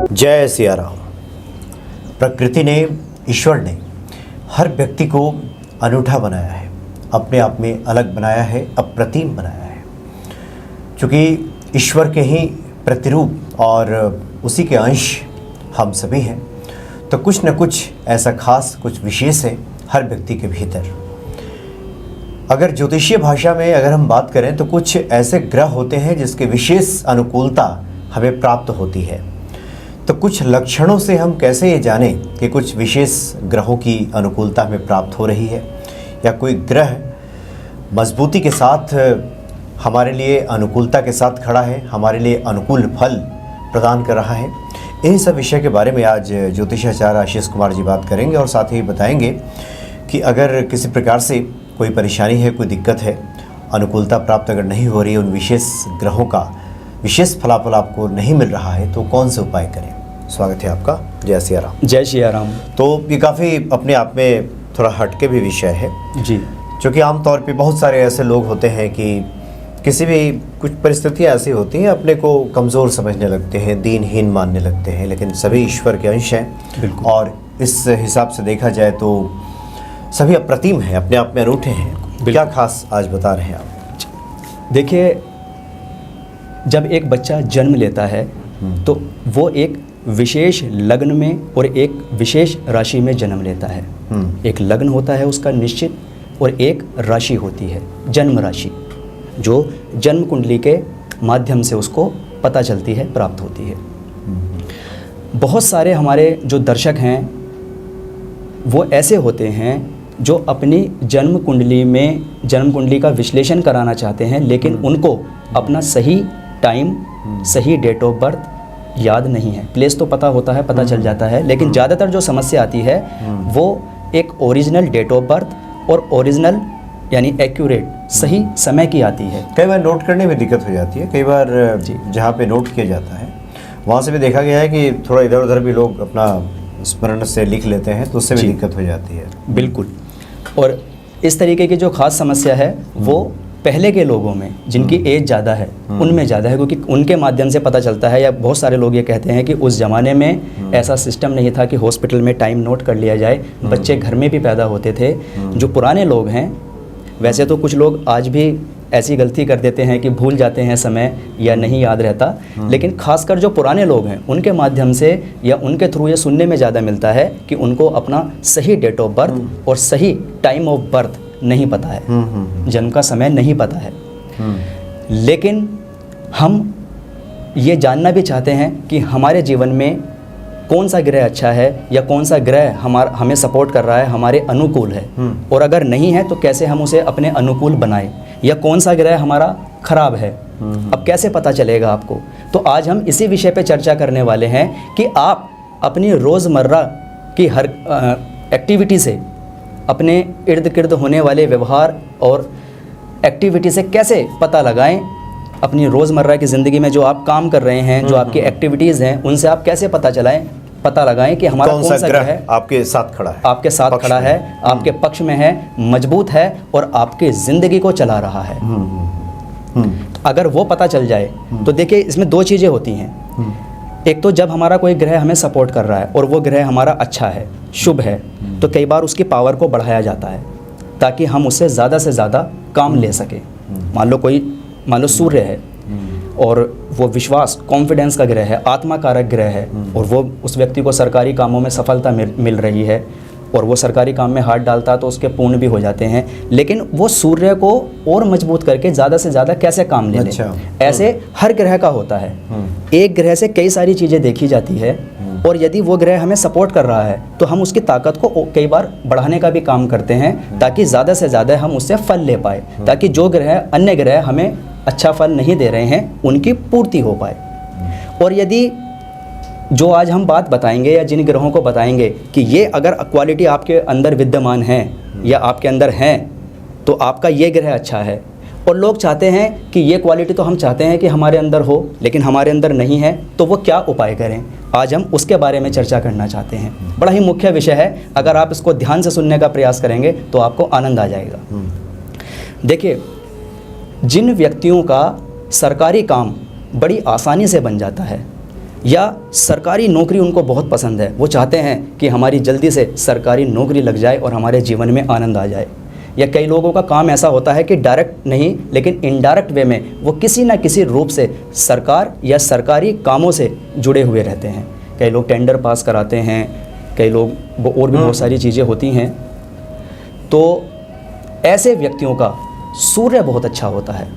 जय सिया राम। प्रकृति ने, ईश्वर ने हर व्यक्ति को अनूठा बनाया है, अपने आप में अलग बनाया है, अप्रतिम बनाया है। चूँकि ईश्वर के ही प्रतिरूप और उसी के अंश हम सभी हैं, तो कुछ न कुछ ऐसा खास, कुछ विशेष है हर व्यक्ति के भीतर। अगर ज्योतिषीय भाषा में अगर हम बात करें तो कुछ ऐसे ग्रह होते हैं जिसके विशेष अनुकूलता हमें प्राप्त होती है। तो कुछ लक्षणों से हम कैसे ये जानें कि कुछ विशेष ग्रहों की अनुकूलता हमें प्राप्त हो रही है या कोई ग्रह मजबूती के साथ हमारे लिए अनुकूलता के साथ खड़ा है, हमारे लिए अनुकूल फल प्रदान कर रहा है। इन सब विषय के बारे में आज ज्योतिषाचार्य आशीष कुमार जी बात करेंगे और साथ ही बताएंगे कि अगर किसी प्रकार से कोई परेशानी है, कोई दिक्कत है, अनुकूलता प्राप्त अगर नहीं हो रही है, उन विशेष ग्रहों का विशेष फलाफल आपको नहीं मिल रहा है, तो कौन से उपाय करें। स्वागत है आपका। जय सिया राम। जय सिया राम। तो ये काफ़ी अपने आप में थोड़ा हटके भी विषय है जी, क्योंकि आमतौर पे बहुत सारे ऐसे लोग होते हैं कि किसी भी कुछ परिस्थितियाँ ऐसी होती हैं, अपने को कमज़ोर समझने लगते हैं, दीनहीन मानने लगते हैं, लेकिन सभी ईश्वर के अंश हैं और इस हिसाब से देखा जाए तो सभी अप्रतिम हैं, अपने आप में अनूठे हैं। क्या खास आज बता रहे हैं आप? देखिए, जब एक बच्चा जन्म लेता है तो वो एक विशेष लग्न में और एक विशेष राशि में जन्म लेता है। एक लग्न होता है उसका निश्चित और एक राशि होती है जन्म राशि, जो जन्म कुंडली के माध्यम से उसको पता चलती है, प्राप्त होती है। बहुत सारे हमारे जो दर्शक हैं वो ऐसे होते हैं जो अपनी जन्म कुंडली का विश्लेषण कराना चाहते हैं, लेकिन उनको अपना सही टाइम, सही डेट ऑफ बर्थ याद नहीं है। प्लेस तो पता होता है, पता चल जाता है, लेकिन ज़्यादातर जो समस्या आती है वो एक ओरिजिनल डेट ऑफ बर्थ और ओरिजिनल यानी एक्यूरेट सही समय की आती है। कई बार नोट करने में दिक्कत हो जाती है, कई बार जहाँ पे नोट किया जाता है वहाँ से भी देखा गया है कि थोड़ा इधर उधर भी लोग अपना स्मरण से लिख लेते हैं, तो उससे भी दिक्कत हो जाती है। बिल्कुल। और इस तरीके की जो खास समस्या है वो पहले के लोगों में, जिनकी एज ज़्यादा है, उनमें ज़्यादा है, क्योंकि उनके माध्यम से पता चलता है। या बहुत सारे लोग ये कहते हैं कि उस ज़माने में ऐसा सिस्टम नहीं था कि हॉस्पिटल में टाइम नोट कर लिया जाए, बच्चे घर में भी पैदा होते थे। जो पुराने लोग हैं, वैसे तो कुछ लोग आज भी ऐसी गलती कर देते हैं कि भूल जाते हैं समय या नहीं याद रहता, लेकिन खासकर जो पुराने लोग हैं उनके माध्यम से या उनके थ्रू ये सुनने में ज़्यादा मिलता है कि उनको अपना सही डेट ऑफ बर्थ और सही टाइम ऑफ बर्थ नहीं पता है, जन्म का समय नहीं पता है। लेकिन हम ये जानना भी चाहते हैं कि हमारे जीवन में कौन सा ग्रह अच्छा है या कौन सा ग्रह हमें सपोर्ट कर रहा है, हमारे अनुकूल है, और अगर नहीं है तो कैसे हम उसे अपने अनुकूल बनाएं, या कौन सा ग्रह हमारा खराब है, अब कैसे पता चलेगा आपको। तो आज हम इसी विषय पे चर्चा करने वाले हैं कि आप अपनी रोज़मर्रा की हर एक्टिविटी से, अपने इर्द गिर्द होने वाले व्यवहार और एक्टिविटी से कैसे पता लगाएं, अपनी रोज़मर्रा की ज़िंदगी में जो आप काम कर रहे हैं, जो आपकी एक्टिविटीज़ हैं, उनसे आप कैसे पता लगाएं कि हमारा कौन सा ग्रह आपके साथ खड़ा है, आपके पक्ष में है, मजबूत है और आपकी ज़िंदगी को चला रहा है। अगर वो पता चल जाए तो देखिए, इसमें दो चीज़ें होती हैं। एक तो जब हमारा कोई ग्रह हमें सपोर्ट कर रहा है और वो ग्रह हमारा अच्छा है, शुभ है, तो कई बार उसकी पावर को बढ़ाया जाता है ताकि हम उससे ज़्यादा से ज़्यादा काम ले सकें। मान लो सूर्य है और वो विश्वास, कॉन्फिडेंस का ग्रह है, आत्मा कारक ग्रह है, और वो उस व्यक्ति को सरकारी कामों में सफलता मिल रही है और वो सरकारी काम में हाथ डालता है तो उसके पूर्ण भी हो जाते हैं। लेकिन वो सूर्य को और मजबूत करके ज़्यादा से ज़्यादा कैसे काम ले ले, ऐसे हर ग्रह का होता है। एक ग्रह से कई सारी चीज़ें देखी जाती है, और यदि वो ग्रह हमें सपोर्ट कर रहा है तो हम उसकी ताकत को कई बार बढ़ाने का भी काम करते हैं ताकि ज़्यादा से ज़्यादा हम उससे फल ले पाए, ताकि जो ग्रह, अन्य ग्रह हमें अच्छा फल नहीं दे रहे हैं, उनकी पूर्ति हो पाए। और यदि जो आज हम बात बताएंगे या जिन ग्रहों को बताएंगे कि ये अगर क्वालिटी आपके अंदर विद्यमान है या आपके अंदर हैं, तो आपका ये ग्रह अच्छा है। और लोग चाहते हैं कि ये क्वालिटी तो हम चाहते हैं कि हमारे अंदर हो, लेकिन हमारे अंदर नहीं है, तो वो क्या उपाय करें, आज हम उसके बारे में चर्चा करना चाहते हैं। बड़ा ही मुख्य विषय है, अगर आप इसको ध्यान से सुनने का प्रयास करेंगे तो आपको आनंद आ जाएगा। देखिए, जिन व्यक्तियों का सरकारी काम बड़ी आसानी से बन जाता है या सरकारी नौकरी उनको बहुत पसंद है, वो चाहते हैं कि हमारी जल्दी से सरकारी नौकरी लग जाए और हमारे जीवन में आनंद आ जाए। या कई लोगों का काम ऐसा होता है कि डायरेक्ट नहीं लेकिन इनडायरेक्ट वे में वो किसी न किसी रूप से सरकार या सरकारी कामों से जुड़े हुए रहते हैं। कई लोग टेंडर पास कराते हैं, कई लोग वो और भी बहुत सारी चीज़ें होती हैं। तो ऐसे व्यक्तियों का सूर्य बहुत अच्छा होता है।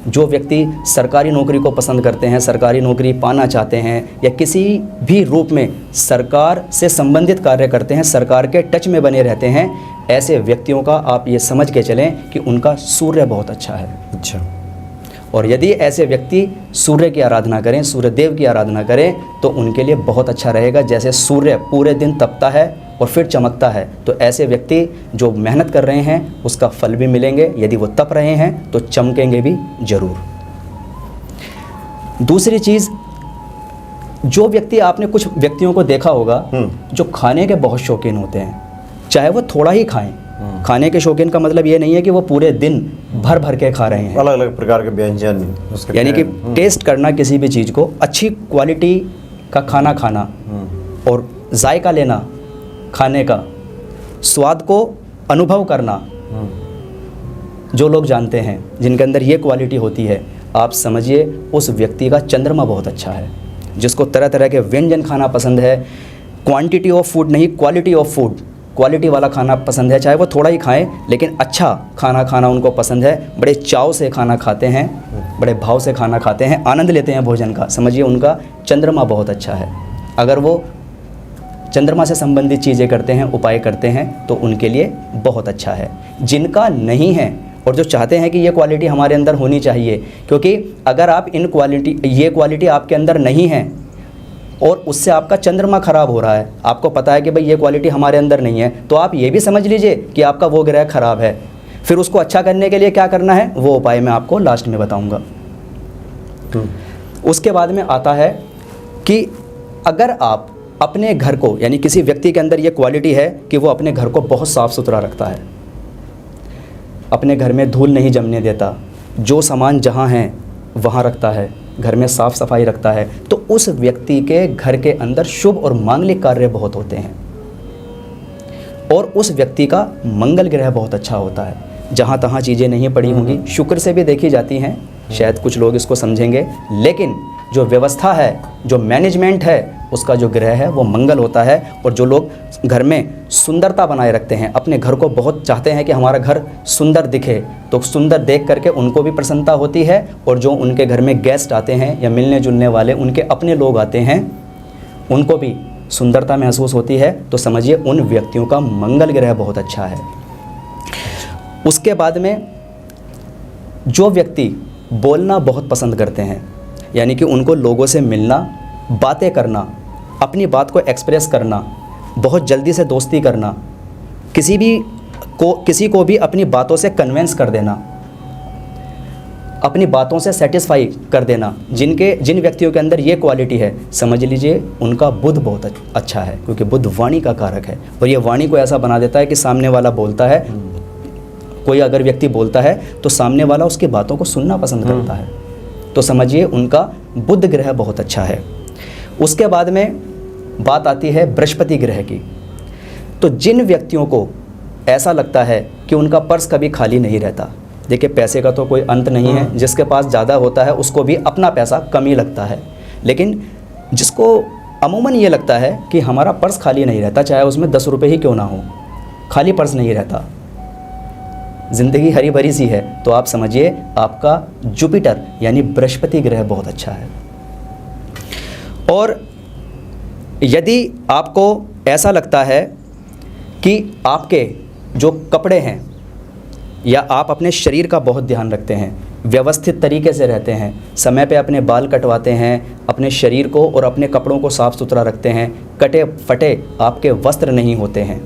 जो व्यक्ति सरकारी नौकरी को पसंद करते हैं, सरकारी नौकरी पाना चाहते हैं या किसी भी रूप में सरकार से संबंधित कार्य करते हैं, सरकार के टच में बने रहते हैं, ऐसे व्यक्तियों का आप ये समझ के चलें कि उनका सूर्य बहुत अच्छा है। अच्छा। और यदि ऐसे व्यक्ति सूर्य की आराधना करें, सूर्य देव की आराधना करें, तो उनके लिए बहुत अच्छा रहेगा। जैसे सूर्य पूरे दिन तपता है और फिर चमकता है, तो ऐसे व्यक्ति जो मेहनत कर रहे हैं उसका फल भी मिलेंगे। यदि वो तप रहे हैं तो चमकेंगे भी ज़रूर। दूसरी चीज़, जो व्यक्ति, आपने कुछ व्यक्तियों को देखा होगा जो खाने के बहुत शौकीन होते हैं, चाहे वो थोड़ा ही खाएं। खाने के शौकीन का मतलब ये नहीं है कि वो पूरे दिन भर भर के खा रहे हैं, अलग अलग प्रकार के व्यंजन, यानी कि टेस्ट करना किसी भी चीज़ को, अच्छी क्वालिटी का खाना खाना और जायका लेना, खाने का स्वाद को अनुभव करना। जो लोग जानते हैं, जिनके अंदर ये क्वालिटी होती है, आप समझिए उस व्यक्ति का चंद्रमा बहुत अच्छा है। जिसको तरह तरह के व्यंजन खाना पसंद है, क्वांटिटी ऑफ फूड नहीं क्वालिटी ऑफ फूड, क्वालिटी वाला खाना पसंद है, चाहे वो थोड़ा ही खाएं लेकिन अच्छा खाना खाना उनको पसंद है। बड़े चाव से खाना खाते हैं, बड़े भाव से खाना खाते हैं, आनंद लेते हैं भोजन का। समझिए उनका चंद्रमा बहुत अच्छा है। अगर वो चंद्रमा से संबंधित चीज़ें करते हैं, उपाय करते हैं, तो उनके लिए बहुत अच्छा है। जिनका नहीं है और जो चाहते हैं कि ये क्वालिटी हमारे अंदर होनी चाहिए, क्योंकि अगर आप ये क्वालिटी आपके अंदर नहीं है और उससे आपका चंद्रमा खराब हो रहा है, आपको पता है कि भाई ये क्वालिटी हमारे अंदर नहीं है, तो आप ये भी समझ लीजिए कि आपका वो ग्रह खराब है। फिर उसको अच्छा करने के लिए क्या करना है, वो उपाय मैं आपको लास्ट में बताऊंगा। उसके बाद में आता है कि अगर आप अपने घर को, यानी किसी व्यक्ति के अंदर ये क्वालिटी है कि वो अपने घर को बहुत साफ़ सुथरा रखता है, अपने घर में धूल नहीं जमने देता, जो सामान जहाँ है वहाँ रखता है, घर में साफ़ सफाई रखता है, तो उस व्यक्ति के घर के अंदर शुभ और मांगलिक कार्य बहुत होते हैं। और उस व्यक्ति का मंगल ग्रह बहुत अच्छा होता है। जहाँ तहाँ चीज़ें नहीं पड़ी होंगी, शुक्र से भी देखी जाती हैं, शायद कुछ लोग इसको समझेंगे, लेकिन जो व्यवस्था है, जो मैनेजमेंट है, उसका जो ग्रह है वो मंगल होता है। और जो लोग घर में सुंदरता बनाए रखते हैं, अपने घर को बहुत चाहते हैं कि हमारा घर सुंदर दिखे, तो सुंदर देख करके उनको भी प्रसन्नता होती है। और जो उनके घर में गेस्ट आते हैं या मिलने जुलने वाले उनके अपने लोग आते हैं, उनको भी सुंदरता महसूस होती है। तो समझिए उन व्यक्तियों का मंगल ग्रह बहुत अच्छा है। उसके बाद में जो व्यक्ति बोलना बहुत पसंद करते हैं, यानी कि उनको लोगों से मिलना, बातें करना, अपनी बात को एक्सप्रेस करना, बहुत जल्दी से दोस्ती करना, किसी को भी अपनी बातों से कन्विंस कर देना, अपनी बातों से सेटिस्फाई कर देना, जिन व्यक्तियों के अंदर ये क्वालिटी है, समझ लीजिए उनका बुध बहुत अच्छा है, क्योंकि बुध वाणी का कारक है। और ये वाणी को ऐसा बना देता है कि सामने वाला बोलता है, कोई अगर व्यक्ति बोलता है तो सामने वाला उसकी बातों को सुनना पसंद करता है। तो समझिए उनका बुध ग्रह बहुत अच्छा है। उसके बाद में बात आती है बृहस्पति ग्रह की। तो जिन व्यक्तियों को ऐसा लगता है कि उनका पर्स कभी खाली नहीं रहता, देखिए पैसे का तो कोई अंत नहीं है, जिसके पास ज़्यादा होता है उसको भी अपना पैसा कम ही लगता है, लेकिन जिसको अमूमन ये लगता है कि हमारा पर्स खाली नहीं रहता, चाहे उसमें 10 रुपये ही क्यों ना हो, खाली पर्स नहीं रहता, ज़िंदगी हरी भरी सी है, तो आप समझिए आपका जुपिटर यानी बृहस्पति ग्रह बहुत अच्छा है। और यदि आपको ऐसा लगता है कि आपके जो कपड़े हैं या आप अपने शरीर का बहुत ध्यान रखते हैं, व्यवस्थित तरीके से रहते हैं, समय पे अपने बाल कटवाते हैं, अपने शरीर को और अपने कपड़ों को साफ़ सुथरा रखते हैं, कटे फटे आपके वस्त्र नहीं होते हैं।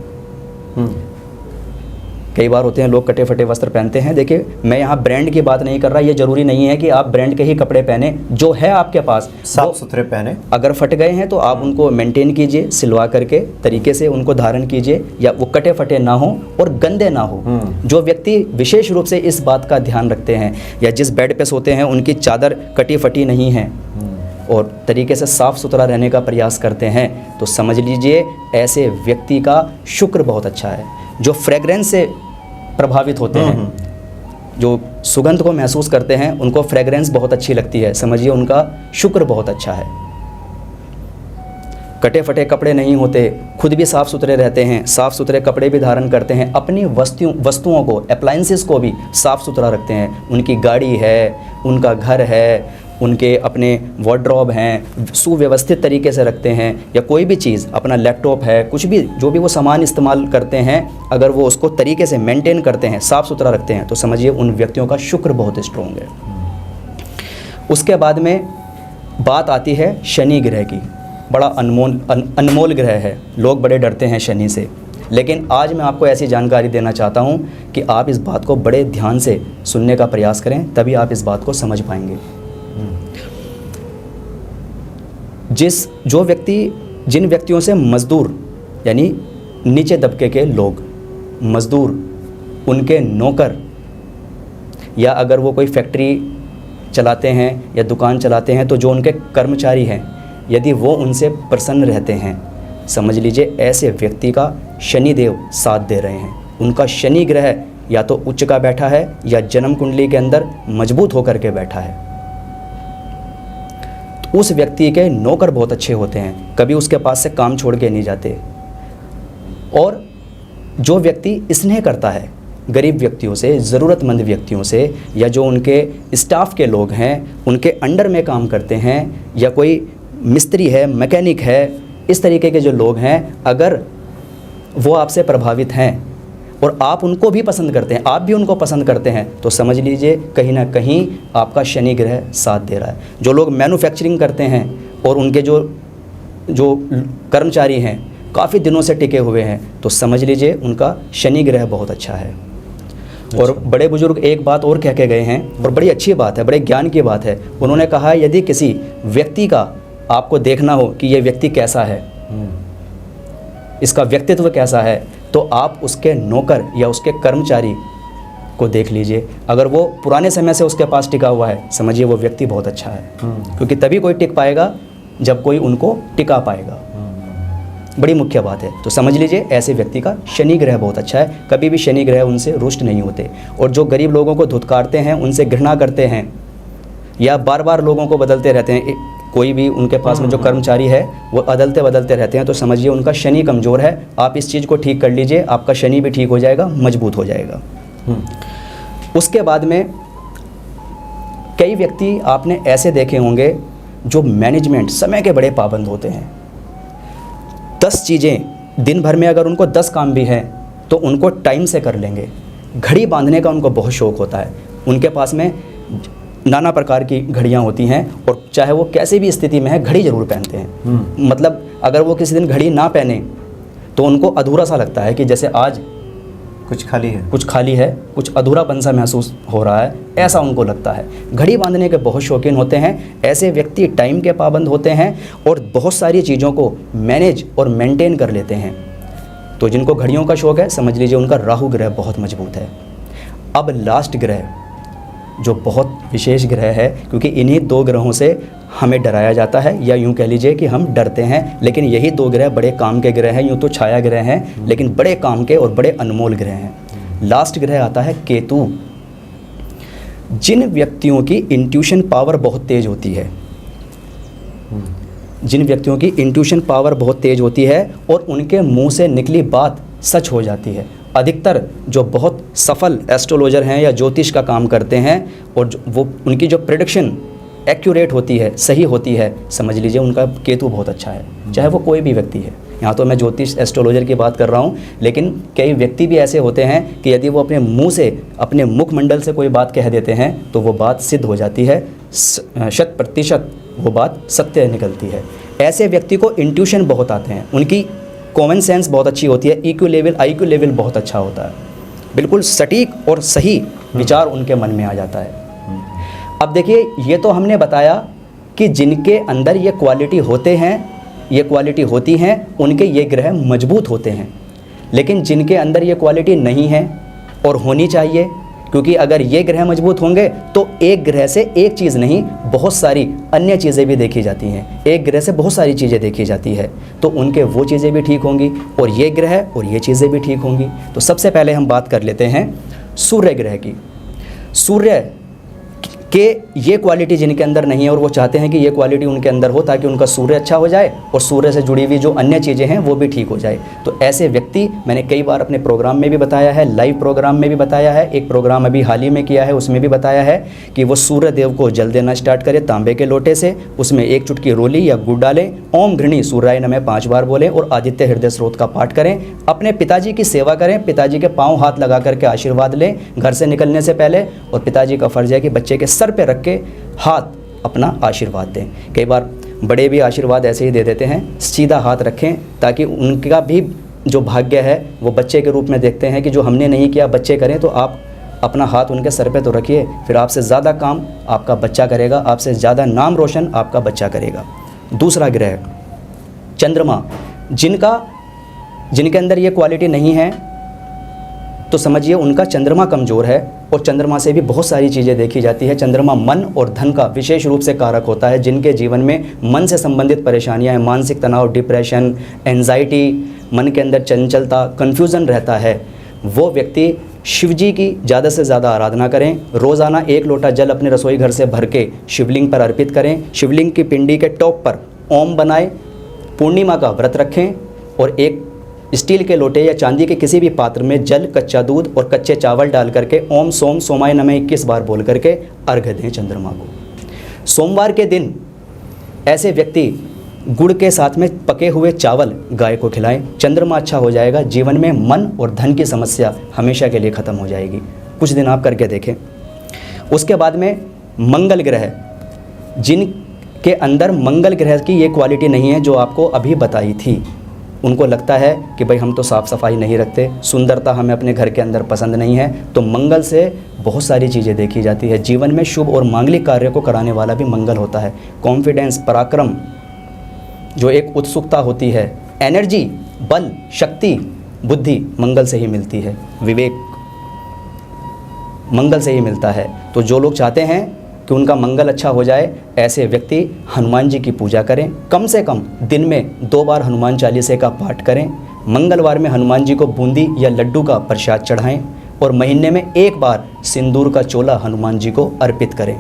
कई बार होते हैं लोग कटे फटे वस्त्र पहनते हैं। देखिए मैं यहाँ ब्रांड की बात नहीं कर रहा, ये ज़रूरी नहीं है कि आप ब्रांड के ही कपड़े पहने, जो है आपके पास साफ सुथरे पहने। अगर फट गए हैं तो आप उनको मेंटेन कीजिए, सिलवा करके तरीके से उनको धारण कीजिए, या वो कटे फटे ना हो और गंदे ना हो। जो व्यक्ति विशेष रूप से इस बात का ध्यान रखते हैं, या जिस बेड पे सोते हैं उनकी चादर कटी फटी नहीं है, और तरीके से साफ़ सुथरा रहने का प्रयास करते हैं, तो समझ लीजिए ऐसे व्यक्ति का शुक्र बहुत अच्छा है। जो फ्रेगरेंस से प्रभावित होते हैं, जो सुगंध को महसूस करते हैं, उनको फ्रेगरेंस बहुत अच्छी लगती है, समझिए उनका शुक्र बहुत अच्छा है। कटे फटे कपड़े नहीं होते, खुद भी साफ़ सुथरे रहते हैं, साफ़ सुथरे कपड़े भी धारण करते हैं, अपनी वस्तुओं को, अप्लायंसेस को भी साफ़ सुथरा रखते हैं। उनकी गाड़ी है, उनका घर है, उनके अपने वार्डरोब हैं, सुव्यवस्थित तरीके से रखते हैं, या कोई भी चीज़, अपना लैपटॉप है, कुछ भी जो भी वो सामान इस्तेमाल करते हैं, अगर वो उसको तरीके से मेंटेन करते हैं, साफ़ सुथरा रखते हैं, तो समझिए उन व्यक्तियों का शुक्र बहुत स्ट्रॉन्ग है। उसके बाद में बात आती है शनि ग्रह की। बड़ा अनमोल ग्रह है, लोग बड़े डरते हैं शनि से, लेकिन आज मैं आपको ऐसी जानकारी देना चाहता हूं कि आप इस बात को बड़े ध्यान से सुनने का प्रयास करें, तभी आप इस बात को समझ पाएंगे। जिन व्यक्तियों से मज़दूर यानी नीचे दबके के लोग, मज़दूर, उनके नौकर, या अगर वो कोई फैक्ट्री चलाते हैं या दुकान चलाते हैं, तो जो उनके कर्मचारी हैं, यदि वो उनसे प्रसन्न रहते हैं, समझ लीजिए ऐसे व्यक्ति का शनि देव साथ दे रहे हैं। उनका शनि ग्रह या तो उच्च का बैठा है या जन्म कुंडली के अंदर मजबूत होकर के बैठा है। तो उस व्यक्ति के नौकर बहुत अच्छे होते हैं, कभी उसके पास से काम छोड़ के नहीं जाते। और जो व्यक्ति स्नेह करता है गरीब व्यक्तियों से, ज़रूरतमंद व्यक्तियों से, या जो उनके स्टाफ के लोग हैं, उनके अंडर में काम करते हैं, या कोई मिस्त्री है, मैकेनिक है, इस तरीके के जो लोग हैं, अगर वो आपसे प्रभावित हैं और आप उनको भी पसंद करते हैं, आप भी उनको पसंद करते हैं, तो समझ लीजिए कहीं ना कहीं आपका शनि ग्रह साथ दे रहा है। जो लोग मैन्युफैक्चरिंग करते हैं और उनके जो कर्मचारी हैं काफ़ी दिनों से टिके हुए हैं, तो समझ लीजिए उनका शनि ग्रह बहुत अच्छा है। और बड़े बुजुर्ग एक बात और कह के गए हैं, और बड़ी अच्छी बात है, बड़े ज्ञान की बात है। उन्होंने कहा यदि किसी व्यक्ति का आपको देखना हो कि ये व्यक्ति कैसा है, इसका व्यक्तित्व कैसा है, तो आप उसके नौकर या उसके कर्मचारी को देख लीजिए। अगर वो पुराने समय से उसके पास टिका हुआ है, समझिए वो व्यक्ति बहुत अच्छा है, क्योंकि तभी कोई टिक पाएगा जब कोई उनको टिका पाएगा। बड़ी मुख्य बात है। तो समझ लीजिए ऐसे व्यक्ति का शनि ग्रह बहुत अच्छा है, कभी भी शनि ग्रह उनसे रुष्ट नहीं होते। और जो गरीब लोगों को धुतकारते हैं, उनसे घृणा करते हैं, या बार बार लोगों को बदलते रहते हैं, कोई भी उनके पास में जो कर्मचारी है वो अदलते बदलते रहते हैं, तो समझिए उनका शनि कमज़ोर है। आप इस चीज़ को ठीक कर लीजिए, आपका शनि भी ठीक हो जाएगा, मजबूत हो जाएगा। उसके बाद में कई व्यक्ति आपने ऐसे देखे होंगे जो मैनेजमेंट, समय के बड़े पाबंद होते हैं। 10 चीज़ें दिन भर में अगर उनको 10 काम भी हैं तो उनको टाइम से कर लेंगे। घड़ी बांधने का उनको बहुत शौक़ होता है। उनके पास में नाना प्रकार की घड़ियां होती हैं, और चाहे वो कैसी भी स्थिति में है घड़ी ज़रूर पहनते हैं। मतलब अगर वो किसी दिन घड़ी ना पहने तो उनको अधूरा सा लगता है कि जैसे आज कुछ खाली है, कुछ अधूरापन सा महसूस हो रहा है, ऐसा उनको लगता है। घड़ी बांधने के बहुत शौकीन होते हैं। ऐसे व्यक्ति टाइम के पाबंद होते हैं और बहुत सारी चीज़ों को मैनेज और मेंटेन कर लेते हैं। तो जिनको घड़ियों का शौक़ है, समझ लीजिए उनका राहु ग्रह बहुत मजबूत है। अब लास्ट ग्रह जो बहुत विशेष ग्रह है, क्योंकि इन्हीं 2 ग्रहों से हमें डराया जाता है, या यूँ कह लीजिए कि हम डरते हैं, लेकिन यही 2 ग्रह बड़े काम के ग्रह हैं। यूँ तो छाया ग्रह हैं, लेकिन बड़े काम के और बड़े अनमोल ग्रह हैं। लास्ट ग्रह आता है केतु। जिन व्यक्तियों की इंट्यूशन पावर बहुत तेज होती है, जिन व्यक्तियों की इंट्यूशन पावर बहुत तेज होती है और उनके मुंह से निकली बात सच हो जाती है। अधिकतर जो बहुत सफल एस्ट्रोलॉजर हैं या ज्योतिष का काम करते हैं, और वो उनकी जो प्रेडिक्शन एक्यूरेट होती है, सही होती है, समझ लीजिए उनका केतु बहुत अच्छा है, चाहे वो कोई भी व्यक्ति है। यहाँ तो मैं ज्योतिष एस्ट्रोलॉजर की बात कर रहा हूँ, लेकिन कई व्यक्ति भी ऐसे होते हैं कि यदि वो अपने मुंह से, अपने मुखमंडल से कोई बात कह देते हैं तो वो बात सिद्ध हो जाती है, 100% वो बात सत्य निकलती है। ऐसे व्यक्ति को इंट्यूशन बहुत आते हैं, उनकी कॉमन सेंस बहुत अच्छी होती है, IQ लेवल बहुत अच्छा होता है, बिल्कुल सटीक और सही विचार उनके मन में आ जाता है। अब देखिए, ये तो हमने बताया कि जिनके अंदर ये क्वालिटी होते हैं, ये क्वालिटी होती हैं, उनके ये ग्रह मजबूत होते हैं। लेकिन जिनके अंदर ये क्वालिटी नहीं है और होनी चाहिए, क्योंकि अगर ये ग्रह मजबूत होंगे तो एक ग्रह से एक चीज़ नहीं, बहुत सारी अन्य चीज़ें भी देखी जाती हैं। एक ग्रह से बहुत सारी चीज़ें देखी जाती है, तो उनके वो चीज़ें भी ठीक होंगी और ये ग्रह और ये चीज़ें भी ठीक होंगी। तो सबसे पहले हम बात कर लेते हैं सूर्य ग्रह की। सूर्य के ये क्वालिटी जिनके अंदर नहीं है और वो चाहते हैं कि ये क्वालिटी उनके अंदर हो ताकि उनका सूर्य अच्छा हो जाए और सूर्य से जुड़ी हुई जो अन्य चीज़ें हैं वो भी ठीक हो जाए। तो ऐसे व्यक्ति मैंने कई बार अपने प्रोग्राम में भी बताया है, लाइव प्रोग्राम में भी बताया है, एक प्रोग्राम अभी हाल ही में किया है उसमें भी बताया है कि वो सूर्य देव को जल देना स्टार्ट करें तांबे के लोटे से, उसमें 1 चुटकी रोली या गुड़ डालें, ओम घृणी सूर्याय नमः 5 बार बोलें और आदित्य हृदय स्रोत का पाठ करें। अपने पिताजी की सेवा करें, पिताजी के पाँव हाथ लगा करके आशीर्वाद लें घर से निकलने से पहले, और पिताजी का फर्ज है कि बच्चे के सर पे रख के हाथ अपना आशीर्वाद दें। कई बार बड़े भी आशीर्वाद ऐसे ही दे देते हैं, सीधा हाथ रखें ताकि उनका भी जो भाग्य है वो बच्चे के रूप में देखते हैं कि जो हमने नहीं किया बच्चे करें। तो आप अपना हाथ उनके सर पे तो रखिए, फिर आपसे ज़्यादा काम आपका बच्चा करेगा, आपसे ज़्यादा नाम रोशन आपका बच्चा करेगा। दूसरा ग्रह चंद्रमा, जिनके अंदर ये क्वालिटी नहीं है तो समझिए उनका चंद्रमा कमज़ोर है, और चंद्रमा से भी बहुत सारी चीज़ें देखी जाती है। चंद्रमा मन और धन का विशेष रूप से कारक होता है। जिनके जीवन में मन से संबंधित परेशानियां हैं, मानसिक तनाव, डिप्रेशन, एंजाइटी, मन के अंदर चंचलता, कन्फ्यूज़न रहता है, वो व्यक्ति शिव जी की ज़्यादा से ज़्यादा आराधना करें। रोज़ाना 1 लोटा जल अपने रसोई घर से भर के शिवलिंग पर अर्पित करें। शिवलिंग की पिंडी के टॉप पर ओम बनाएं, पूर्णिमा का व्रत रखें और एक स्टील के लोटे या चांदी के किसी भी पात्र में जल, कच्चा दूध और कच्चे चावल डाल करके ओम सोम सोमाय नमः 21 बार बोल करके अर्घ्य दें चंद्रमा को। सोमवार के दिन ऐसे व्यक्ति गुड़ के साथ में पके हुए चावल गाय को खिलाएं। चंद्रमा अच्छा हो जाएगा, जीवन में मन और धन की समस्या हमेशा के लिए ख़त्म हो जाएगी। कुछ दिन आप करके देखें। उसके बाद में मंगल ग्रह, जिनके अंदर मंगल ग्रह की ये क्वालिटी नहीं है जो आपको अभी बताई थी, उनको लगता है कि भाई हम तो साफ़ सफाई नहीं रखते, सुंदरता हमें अपने घर के अंदर पसंद नहीं है, तो मंगल से बहुत सारी चीज़ें देखी जाती है। जीवन में शुभ और मांगलिक कार्य को कराने वाला भी मंगल होता है। कॉन्फिडेंस, पराक्रम, जो एक उत्सुकता होती है, एनर्जी, बल, शक्ति, बुद्धि मंगल से ही मिलती है। विवेक मंगल से ही मिलता है। तो जो लोग चाहते हैं कि उनका मंगल अच्छा हो जाए, ऐसे व्यक्ति हनुमान जी की पूजा करें। कम से कम दिन में 2 बार हनुमान चालीसे का पाठ करें। मंगलवार में हनुमान जी को बूंदी या लड्डू का प्रसाद चढ़ाएं और महीने में 1 बार सिंदूर का चोला हनुमान जी को अर्पित करें।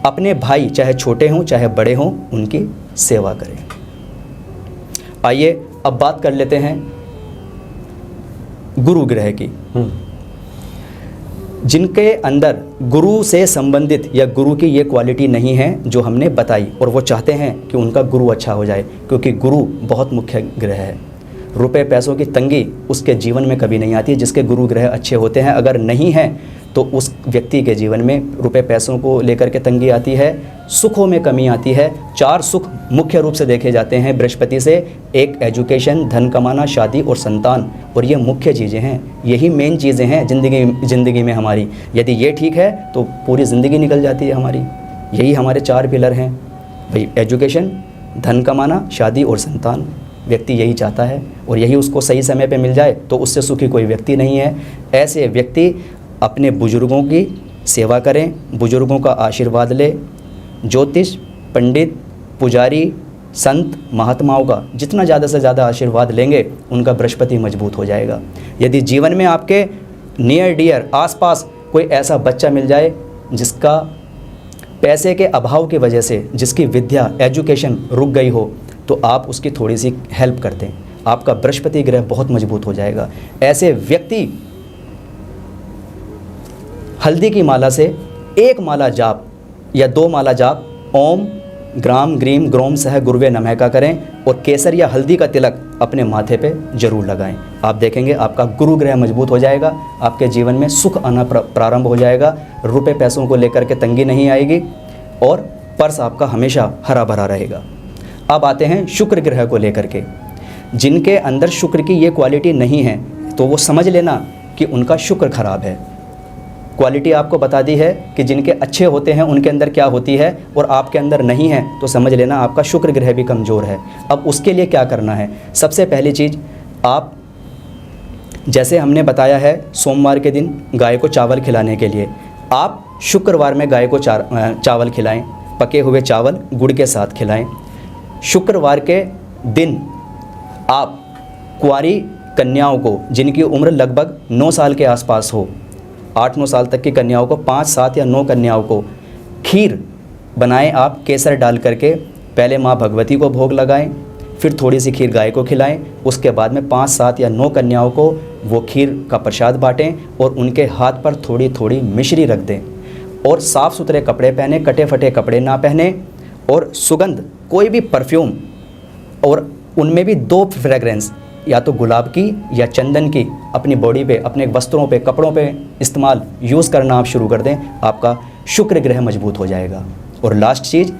अपने भाई चाहे छोटे हों चाहे बड़े हों, उनकी सेवा करें। आइए अब बात कर लेते हैं गुरु ग्रह की। जिनके अंदर गुरु से संबंधित या गुरु की ये क्वालिटी नहीं है जो हमने बताई, और वो चाहते हैं कि उनका गुरु अच्छा हो जाए, क्योंकि गुरु बहुत मुख्य ग्रह है। रुपए पैसों की तंगी उसके जीवन में कभी नहीं आती है जिसके गुरु ग्रह अच्छे होते हैं। अगर नहीं है तो उस व्यक्ति के जीवन में रुपए पैसों को लेकर के तंगी आती है, सुखों में कमी आती है। 4 सुख मुख्य रूप से देखे जाते हैं बृहस्पति से, एक एजुकेशन, धन कमाना, शादी और संतान, और ये मुख्य चीज़ें हैं, यही मेन चीज़ें हैं ज़िंदगी में हमारी। यदि ये ठीक है तो पूरी ज़िंदगी निकल जाती है हमारी। यही हमारे 4 पिलर हैं भाई, एजुकेशन, धन कमाना, शादी और संतान। व्यक्ति यही चाहता है और यही उसको सही समय पे मिल जाए तो उससे सुखी कोई व्यक्ति नहीं है। ऐसे व्यक्ति अपने बुजुर्गों की सेवा करें, बुजुर्गों का आशीर्वाद लें। ज्योतिष, पंडित, पुजारी, संत, महात्माओं का जितना ज़्यादा से ज़्यादा आशीर्वाद लेंगे उनका बृहस्पति मजबूत हो जाएगा। यदि जीवन में आपके नियर डियर आसपास कोई ऐसा बच्चा मिल जाए जिसका पैसे के अभाव की वजह से, जिसकी विद्या, एजुकेशन रुक गई हो, तो आप उसकी थोड़ी सी हेल्प कर दें, आपका बृहस्पति ग्रह बहुत मजबूत हो जाएगा। ऐसे व्यक्ति हल्दी की माला से 1 माला जाप या 2 माला जाप ओम ग्राम ग्रीम ग्रोम सह गुरुवे नमः का करें और केसर या हल्दी का तिलक अपने माथे पे जरूर लगाएं। आप देखेंगे आपका गुरु ग्रह मजबूत हो जाएगा, आपके जीवन में सुख आना प्रारंभ हो जाएगा, रुपए पैसों को लेकर के तंगी नहीं आएगी और पर्स आपका हमेशा हरा भरा रहेगा। अब आते हैं शुक्र ग्रह को लेकर के। जिनके अंदर शुक्र की ये क्वालिटी नहीं है तो वो समझ लेना कि उनका शुक्र खराब है। क्वालिटी आपको बता दी है कि जिनके अच्छे होते हैं उनके अंदर क्या होती है और आपके अंदर नहीं है, तो समझ लेना आपका शुक्र ग्रह भी कमज़ोर है। अब उसके लिए क्या करना है? सबसे पहली चीज़, आप जैसे हमने बताया है सोमवार के दिन गाय को चावल खिलाने के लिए, आप शुक्रवार में गाय को चावल खिलाएं, पके हुए चावल गुड़ के साथ खिलाएं। शुक्रवार के दिन आप कुंवारी कन्याओं को जिनकी उम्र लगभग 9 साल के आसपास हो, 8-9 साल तक की कन्याओं को, 5, 7 या 9 कन्याओं को खीर बनाएं आप केसर डाल करके। पहले माँ भगवती को भोग लगाएं, फिर थोड़ी सी खीर गाय को खिलाएं। उसके बाद में 5, 7 या 9 कन्याओं को वो खीर का प्रसाद बांटें और उनके हाथ पर थोड़ी थोड़ी मिश्री रख दें। और साफ़ सुथरे कपड़े पहने, कटे फटे कपड़े ना पहने, और सुगंध कोई भी परफ्यूम, और उनमें भी 2 फ्रेगरेंस, या तो गुलाब की या चंदन की, अपनी बॉडी पे, अपने वस्त्रों पे, कपड़ों पे इस्तेमाल यूज़ करना आप शुरू कर दें। आपका शुक्र ग्रह मजबूत हो जाएगा। और लास्ट चीज़,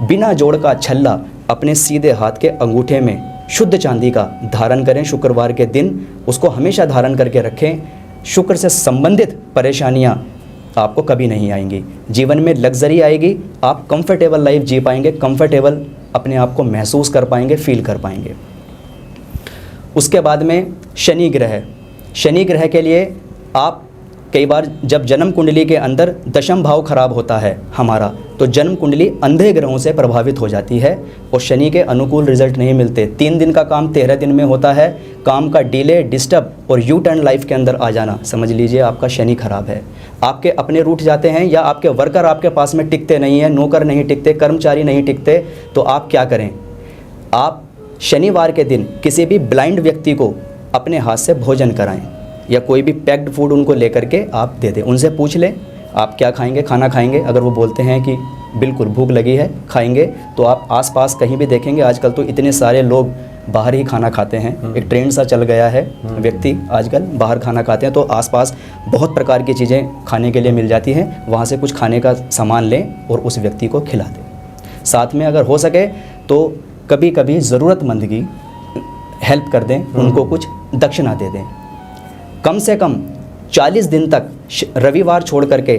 बिना जोड़ का छल्ला अपने सीधे हाथ के अंगूठे में शुद्ध चांदी का धारण करें शुक्रवार के दिन। उसको हमेशा धारण करके रखें। शुक्र से संबंधित परेशानियां आपको कभी नहीं आएंगी। जीवन में लग्जरी आएगी, आप कंफर्टेबल लाइफ जी पाएंगे, कंफर्टेबल अपने आप को महसूस कर पाएंगे, फील कर पाएंगे। उसके बाद में शनि ग्रह। शनि ग्रह के लिए आप कई बार जब जन्म कुंडली के अंदर दशम भाव खराब होता है हमारा, तो जन्म कुंडली अंधे ग्रहों से प्रभावित हो जाती है और शनि के अनुकूल रिजल्ट नहीं मिलते। 3 दिन का काम 13 दिन में होता है। काम का डिले, डिस्टर्ब और यू टर्न लाइफ के अंदर आ जाना, समझ लीजिए आपका शनि खराब है। आपके अपने रूठ जाते हैं या आपके वर्कर आपके पास में टिकते नहीं हैं, नौकर नहीं टिकते, कर्मचारी नहीं टिकते, तो आप क्या करें? आप शनिवार के दिन किसी भी ब्लाइंड व्यक्ति को अपने हाथ से भोजन कराएं या कोई भी पैक्ड फूड उनको लेकर के आप दे दें। उनसे पूछ लें आप क्या खाएंगे, खाना खाएंगे। अगर वो बोलते हैं कि बिल्कुल भूख लगी है, खाएंगे, तो आप आसपास कहीं भी देखेंगे आजकल तो इतने सारे लोग बाहर ही खाना खाते हैं। एक ट्रेंड सा चल गया है, व्यक्ति आजकल बाहर खाना खाते हैं। तो आसपास बहुत प्रकार की चीज़ें खाने के लिए मिल जाती हैं, वहाँ से कुछ खाने का सामान लें और उस व्यक्ति को खिला दें। साथ में अगर हो सके तो कभी कभी ज़रूरतमंद की हेल्प कर दें, उनको कुछ दक्षिणा दे दें। कम से कम 40 दिन तक रविवार छोड़ करके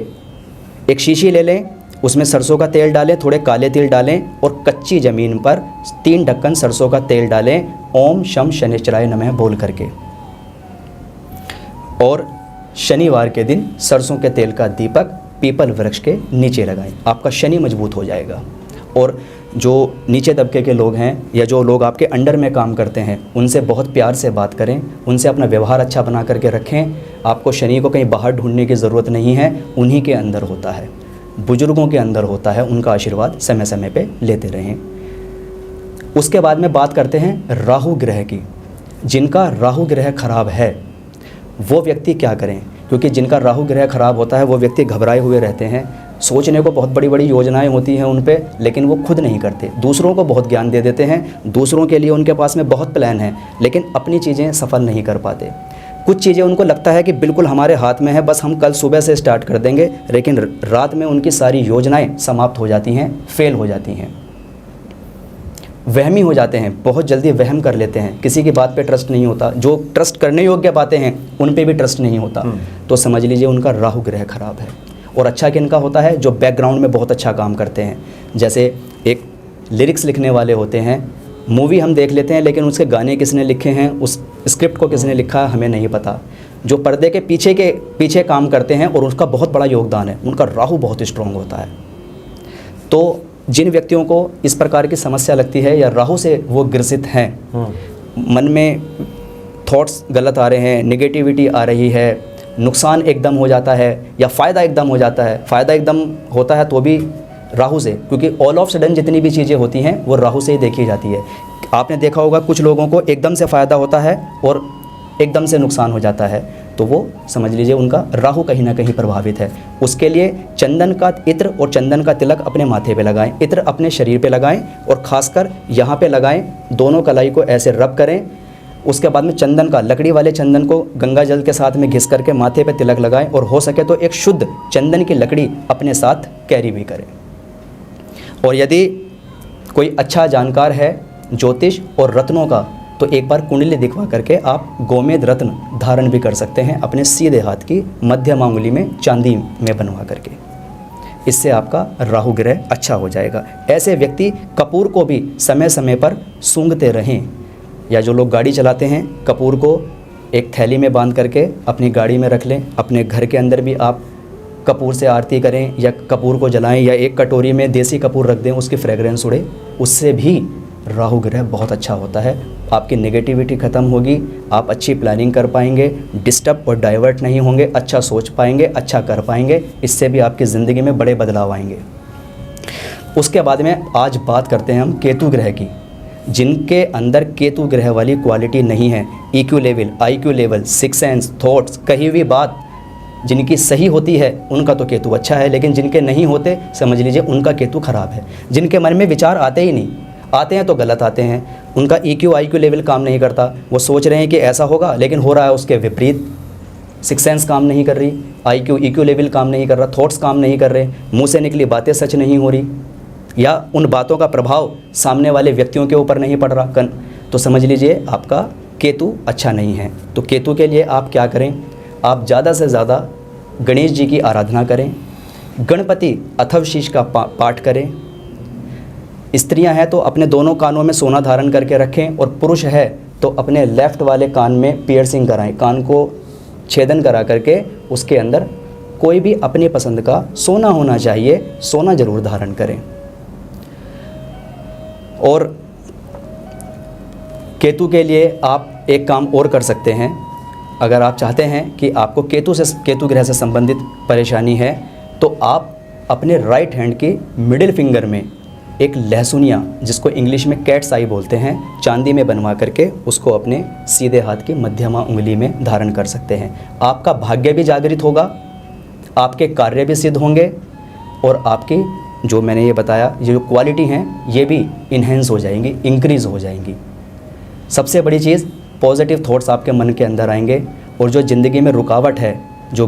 एक शीशी ले लें, उसमें सरसों का तेल डालें, थोड़े काले तिल डालें और कच्ची ज़मीन पर 3 ढक्कन सरसों का तेल डालें, ओम शम शनिश्चराय नमः बोल करके। और शनिवार के दिन सरसों के तेल का दीपक पीपल वृक्ष के नीचे लगाएं। आपका शनि मजबूत हो जाएगा। और जो नीचे तबके के लोग हैं या जो लोग आपके अंडर में काम करते हैं, उनसे बहुत प्यार से बात करें, उनसे अपना व्यवहार अच्छा बना करके रखें। आपको शनि को कहीं बाहर ढूंढने की ज़रूरत नहीं है, उन्हीं के अंदर होता है, बुजुर्गों के अंदर होता है। उनका आशीर्वाद समय समय पे लेते रहें। उसके बाद में बात करते हैं राहु ग्रह की। जिनका राहु ग्रह खराब है वो व्यक्ति क्या करें? क्योंकि जिनका राहु ग्रह खराब होता है वो व्यक्ति घबराए हुए रहते हैं, सोचने को बहुत बड़ी बड़ी योजनाएं होती हैं उन पे, लेकिन वो खुद नहीं करते, दूसरों को बहुत ज्ञान दे देते हैं, दूसरों के लिए उनके पास में बहुत प्लान है, लेकिन अपनी चीज़ें सफल नहीं कर पाते। कुछ चीज़ें उनको लगता है कि बिल्कुल हमारे हाथ में है, बस हम कल सुबह से स्टार्ट कर देंगे, लेकिन रात में उनकी सारी योजनाएं समाप्त हो जाती हैं, फेल हो जाती हैं। वहमी हो जाते हैं, बहुत जल्दी वहम कर लेते हैं, किसी की बात पे ट्रस्ट नहीं होता, जो ट्रस्ट करने योग्य बातें हैं उन पे भी ट्रस्ट नहीं होता। तो समझ लीजिए उनका राहु ग्रह खराब है। और अच्छा किनका होता है? जो बैकग्राउंड में बहुत अच्छा काम करते हैं। जैसे एक लिरिक्स लिखने वाले होते हैं, मूवी हम देख लेते हैं लेकिन उसके गाने किसने लिखे हैं, उस स्क्रिप्ट को किसने लिखा हमें नहीं पता। जो पर्दे के पीछे काम करते हैं और उसका बहुत बड़ा योगदान है, उनका राहु बहुत स्ट्रॉन्ग होता है। तो जिन व्यक्तियों को इस प्रकार की समस्या लगती है या राहु से वो ग्रसित हैं, मन में थॉट्स गलत आ रहे हैं, नेगेटिविटी आ रही है, नुकसान एकदम हो जाता है या फ़ायदा एकदम हो जाता है। फ़ायदा एकदम होता है तो भी राहु से, क्योंकि ऑल ऑफ सडन जितनी भी चीज़ें होती हैं वो राहु से ही देखी जाती है। आपने देखा होगा कुछ लोगों को एकदम से फ़ायदा होता है और एकदम से नुकसान हो जाता है, तो वो समझ लीजिए उनका राहु कहीं ना कहीं प्रभावित है। उसके लिए चंदन का इत्र और चंदन का तिलक अपने माथे पे लगाएं, इत्र अपने शरीर पे लगाएं और ख़ासकर यहाँ पे लगाएं, दोनों कलाई को ऐसे रब करें। उसके बाद में चंदन का, लकड़ी वाले चंदन को गंगा जल के साथ में घिस करके माथे पे तिलक लगाएं और हो सके तो एक शुद्ध चंदन की लकड़ी अपने साथ कैरी भी करें। और यदि कोई अच्छा जानकार है ज्योतिष और रत्नों का, तो एक बार कुंडली दिखवा करके आप गोमेद रत्न धारण भी कर सकते हैं अपने सीधे हाथ की मध्यम अंगुली में चांदी में बनवा करके। इससे आपका राहु ग्रह अच्छा हो जाएगा। ऐसे व्यक्ति कपूर को भी समय समय पर सूंघते रहें, या जो लोग गाड़ी चलाते हैं कपूर को एक थैली में बांध करके अपनी गाड़ी में रख लें। अपने घर के अंदर भी आप कपूर से आरती करें या कपूर को जलाएं, या एक कटोरी में देसी कपूर रख दें, उसकी फ्रेगरेंस उड़े, उससे भी राहु ग्रह बहुत अच्छा होता है। आपकी नेगेटिविटी ख़त्म होगी, आप अच्छी प्लानिंग कर पाएंगे, डिस्टर्ब और डाइवर्ट नहीं होंगे, अच्छा सोच पाएंगे, अच्छा कर पाएंगे। इससे भी आपकी ज़िंदगी में बड़े बदलाव आएंगे। उसके बाद में आज बात करते हैं हम केतु ग्रह की। जिनके अंदर केतु ग्रह वाली क्वालिटी नहीं है, EQ level, IQ level, six sense, thoughts, कही हुई बात जिनकी सही होती है उनका तो केतु अच्छा है, लेकिन जिनके नहीं होते समझ लीजिए उनका केतु खराब है। जिनके मन में विचार आते ही नहीं, आते हैं तो गलत आते हैं, उनका EQ IQ लेवल काम नहीं करता, वो सोच रहे हैं कि ऐसा होगा लेकिन हो रहा है उसके विपरीत। सिक्स सेंस काम नहीं कर रही, IQ EQ लेवल काम नहीं कर रहा, थॉट्स काम नहीं कर रहे, मुंह से निकली बातें सच नहीं हो रही, या उन बातों का प्रभाव सामने वाले व्यक्तियों के ऊपर नहीं पड़ रहा, तो समझ लीजिए आपका केतु अच्छा नहीं है। तो केतु के लिए आप क्या करें, आप ज़्यादा से ज़्यादा गणेश जी की आराधना करें, गणपति अथर्वशीष का पाठ करें। स्त्रियां हैं तो अपने दोनों कानों में सोना धारण करके रखें, और पुरुष है तो अपने लेफ़्ट वाले कान में पियर्सिंग कराएं, कान को छेदन करा करके उसके अंदर कोई भी अपनी पसंद का सोना होना चाहिए, सोना ज़रूर धारण करें। और केतु के लिए आप एक काम और कर सकते हैं। अगर आप चाहते हैं कि आपको केतु ग्रह से संबंधित परेशानी है, तो आप अपने राइट हैंड की मिडिल फिंगर में एक लहसुनिया, जिसको इंग्लिश में कैट्स आई बोलते हैं, चांदी में बनवा करके उसको अपने सीधे हाथ की मध्यमा उंगली में धारण कर सकते हैं। आपका भाग्य भी जागृत होगा, आपके कार्य भी सिद्ध होंगे, और आपकी जो मैंने ये बताया ये जो क्वालिटी हैं ये भी इन्हेंस हो जाएंगी, इंक्रीज़ हो जाएंगी। सबसे बड़ी चीज़, पॉजिटिव थॉट्स आपके मन के अंदर आएंगे, और जो ज़िंदगी में रुकावट है, जो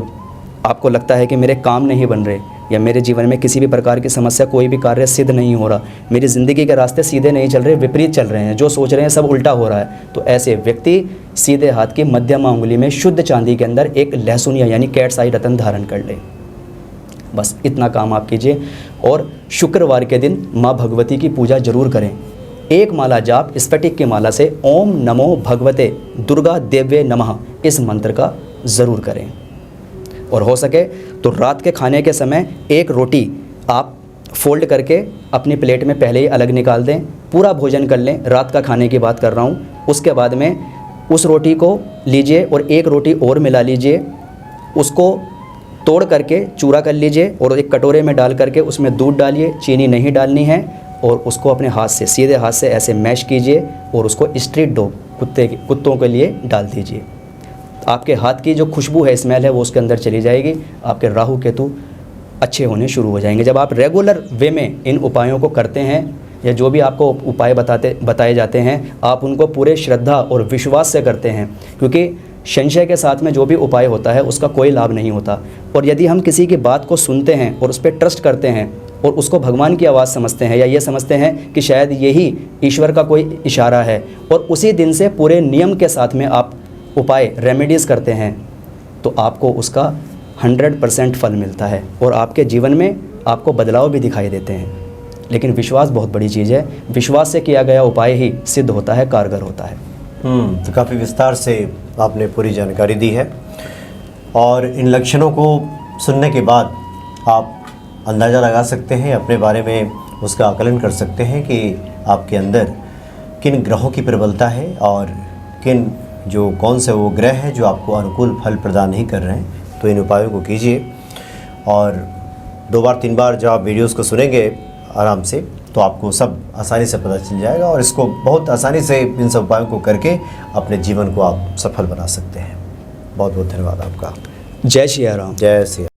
आपको लगता है कि मेरे काम नहीं बन रहे, या मेरे जीवन में किसी भी प्रकार की समस्या, कोई भी कार्य सिद्ध नहीं हो रहा, मेरी ज़िंदगी के रास्ते सीधे नहीं चल रहे, विपरीत चल रहे हैं, जो सोच रहे हैं सब उल्टा हो रहा है, तो ऐसे व्यक्ति सीधे हाथ की मध्यमा उंगली में शुद्ध चांदी के अंदर एक लहसुनिया यानी कैट्स आई रत्न धारण कर ले। बस इतना काम आप कीजिए। और शुक्रवार के दिन माँ भगवती की पूजा जरूर करें। एक माला जाप स्फटिक की माला से ओम नमो भगवते दुर्गा देव्ये नमः इस मंत्र का ज़रूर करें। और हो सके तो रात के खाने के समय एक रोटी आप फोल्ड करके अपनी प्लेट में पहले ही अलग निकाल दें, पूरा भोजन कर लें। रात का खाने की बात कर रहा हूँ। उसके बाद में उस रोटी को लीजिए और एक रोटी और मिला लीजिए, उसको तोड़ करके चूरा कर लीजिए और एक कटोरे में डाल करके उसमें दूध डालिए, चीनी नहीं डालनी है, और उसको अपने हाथ से, सीधे हाथ से ऐसे मैश कीजिए और उसको स्ट्रीट डॉग कुत्तों के लिए डाल दीजिए। आपके हाथ की जो खुशबू है, स्मेल है, वो उसके अंदर चली जाएगी। आपके राहु केतु अच्छे होने शुरू हो जाएंगे। जब आप रेगुलर वे में इन उपायों को करते हैं, या जो भी आपको उपाय बताए जाते हैं, आप उनको पूरे श्रद्धा और विश्वास से करते हैं, क्योंकि संशय के साथ में जो भी उपाय होता है उसका कोई लाभ नहीं होता। और यदि हम किसी की बात को सुनते हैं और उस पर ट्रस्ट करते हैं और उसको भगवान की आवाज़ समझते हैं, या ये समझते हैं कि शायद यही ईश्वर का कोई इशारा है, और उसी दिन से पूरे नियम के साथ में आप उपाय रेमेडीज़ करते हैं, तो आपको उसका 100% फल मिलता है और आपके जीवन में आपको बदलाव भी दिखाई देते हैं। लेकिन विश्वास बहुत बड़ी चीज़ है। विश्वास से किया गया उपाय ही सिद्ध होता है, कारगर होता है। तो काफ़ी विस्तार से आपने पूरी जानकारी दी है, और इन लक्षणों को सुनने के बाद आप अंदाज़ा लगा सकते हैं, अपने बारे में उसका आकलन कर सकते हैं कि आपके अंदर किन ग्रहों की प्रबलता है और कौन से वो ग्रह हैं जो आपको अनुकूल फल प्रदान नहीं कर रहे हैं। तो इन उपायों को कीजिए, और 2 बार 3 बार जब आप वीडियोज़ को सुनेंगे आराम से, तो आपको सब आसानी से पता चल जाएगा, और इसको बहुत आसानी से इन सब उपायों को करके अपने जीवन को आप सफल बना सकते हैं। बहुत बहुत धन्यवाद आपका। जय श्री राम। जय श्री राम।